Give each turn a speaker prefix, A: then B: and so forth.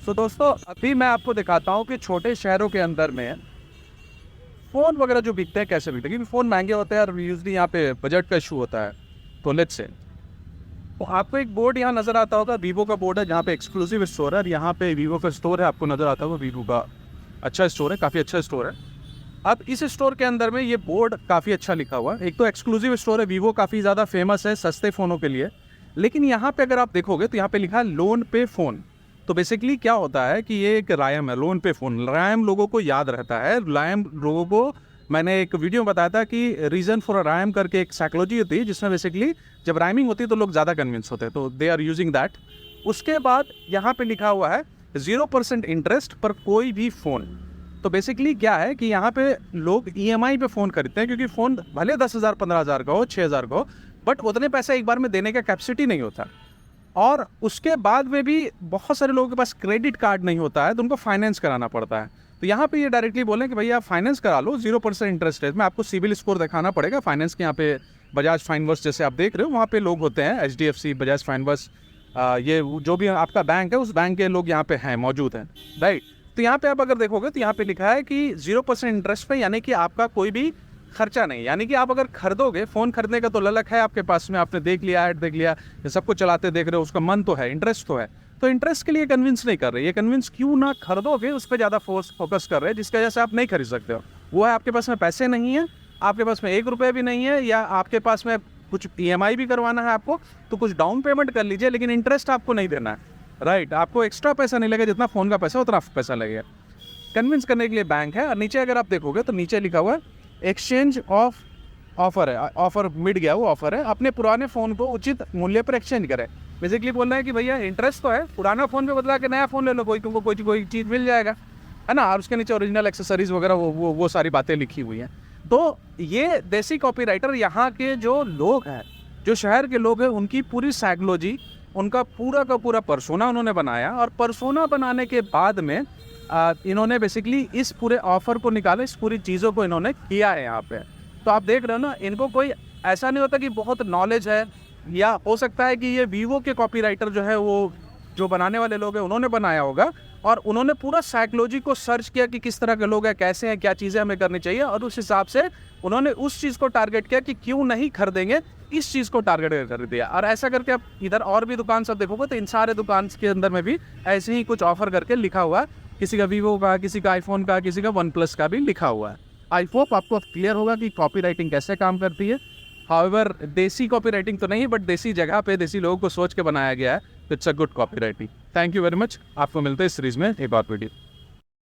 A: सो दोस्तों, अभी मैं आपको दिखाता हूँ कि छोटे शहरों के अंदर में फ़ोन वगैरह जो बिकते हैं कैसे बिकते हैं, क्योंकि फ़ोन महंगे होते हैं और यूजली यहाँ पे बजट का इशू होता है। तो लेट्स से तो आपको एक बोर्ड यहाँ नज़र आता होगा, वीवो का बोर्ड है जहाँ पे एक्सक्लूसिव स्टोर है। और यहाँ पे वीवो का स्टोर है, आपको नज़र आता होगा वीवो का अच्छा स्टोर है, काफ़ी अच्छा स्टोर है। अब इस स्टोर के अंदर में ये बोर्ड काफ़ी अच्छा लिखा हुआ है। एक तो एक्सक्लूसिव स्टोर है, वीवो काफ़ी ज़्यादा फेमस है सस्ते फ़ोनों के लिए। लेकिन यहाँ पे अगर आप देखोगे तो यहाँ पे लिखा है लोन पे फ़ोन। तो बेसिकली क्या होता है कि ये एक रायम है, लोन पे फ़ोन। रायम लोगों को याद रहता है, रायम लोगों को मैंने एक वीडियो में बताया था कि रीज़न फॉर अ रायम करके एक साइकोलॉजी होती है, जिसमें बेसिकली जब राइमिंग होती है तो लोग ज़्यादा कन्विंस होते हैं, तो दे आर यूजिंग दैट। उसके बाद यहाँ पे लिखा हुआ है 0% इंटरेस्ट पर कोई भी फ़ोन। तो बेसिकली क्या है कि यहाँ पे लोग EMI पे फ़ोन खरीदते हैं, क्योंकि फ़ोन भले 10,000 15,000 का हो, 6,000 का हो, बट उतने पैसे एक बार में देने का कैपेसिटी नहीं होता। और उसके बाद में भी बहुत सारे लोगों के पास क्रेडिट कार्ड नहीं होता है, तो उनको फाइनेंस कराना पड़ता है। तो यहाँ पे ये डायरेक्टली बोलें कि भैया फाइनेंस करा लो 0% इंटरेस्ट रेट में। आपको सिबिल स्कोर दिखाना पड़ेगा फाइनेंस के। यहाँ पे बजाज फाइनवर्स जैसे आप देख रहे हो, वहाँ पे लोग होते हैं, HDFC, बजाज फाइनवर्स, ये जो भी आपका बैंक है उस बैंक के लोग यहाँ पे हैं, मौजूद हैं, राइट। तो यहाँ पे आप अगर देखोगे तो यहाँ पे लिखा है कि 0% इंटरेस्ट पे, यानी कि आपका कोई भी खर्चा नहीं। यानी कि आप अगर खरीदोगे, फ़ोन खरीदने का तो ललक है आपके पास में, आपने देख लिया, ऐड देख लिया, ये सब कुछ चलाते देख रहे हो, उसका मन तो है, इंटरेस्ट तो है। तो इंटरेस्ट के लिए कन्विंस नहीं कर रहे, ये कन्विंस क्यों ना खरीदोगे उस पर ज़्यादा फोकस कर रहे हैं, जिसकी वजह से आप नहीं खरीद सकते हो। वो है आपके पास में पैसे नहीं है, आपके पास में 1 रुपये भी नहीं है, या आपके पास में कुछ EMI भी करवाना है आपको, तो कुछ डाउन पेमेंट कर लीजिए, लेकिन इंटरेस्ट आपको नहीं देना है, राइट। आपको एक्स्ट्रा पैसा नहीं लगेगा, जितना फ़ोन का पैसा उतना पैसा लगेगा। कन्विंस करने के लिए बैंक है। और नीचे अगर आप देखोगे तो नीचे लिखा हुआ है एक्सचेंज ऑफ ऑफर है, ऑफर मिट गया, वो ऑफर है, अपने पुराने फ़ोन को उचित मूल्य पर एक्सचेंज करें। बेसिकली बोल रहे हैं कि भैया इंटरेस्ट तो है, पुराना फ़ोन पे बदला के नया फ़ोन ले लो, तुमको कोई चीज़ मिल जाएगा, है ना। और उसके नीचे ओरिजिनल एक्सेसरीज़ वगैरह वो सारी बातें लिखी हुई हैं। तो ये देसी कॉपीराइटर यहाँ के जो लोग हैं, जो शहर के लोग हैं, उनकी पूरी साइकोलॉजी, उनका पूरा का पूरा पर्सोना उन्होंने बनाया। और पर्सोना बनाने के बाद में इन्होंने बेसिकली इस पूरे ऑफ़र को निकाला, इस पूरी चीज़ों को इन्होंने किया है यहाँ पे। तो आप देख रहे हो ना, इनको कोई ऐसा नहीं होता कि बहुत नॉलेज है, या हो सकता है कि ये वीवो के कॉपीराइटर जो है, वो जो बनाने वाले लोग हैं उन्होंने बनाया होगा, और उन्होंने पूरा साइकोलॉजी को सर्च किया कि किस तरह के लोग हैं, कैसे हैं, क्या चीज़ें हमें करनी चाहिए, और उस हिसाब से उन्होंने उस चीज़ को टारगेट किया कि क्यों नहीं खरीदेंगे, इस चीज़ को टारगेट कर दिया। और ऐसा करके आप इधर और भी दुकान सब देखोगे तो इन सारे दुकान के अंदर में भी ऐसे ही कुछ ऑफर करके लिखा हुआ है, किसी का वीवो का, किसी का आईफोन का, किसी का OnePlus का भी लिखा हुआ है। आई होप आपको क्लियर होगा कि कॉपीराइटिंग कैसे काम करती है। हाउएवर देसी कॉपीराइटिंग तो नहीं, बट देसी जगह पे देसी लोगों को सोच के बनाया गया है, तो it's a good copywriting. Thank you very much. आपको मिलते हैं इस सीरीज में एक और वीडियो।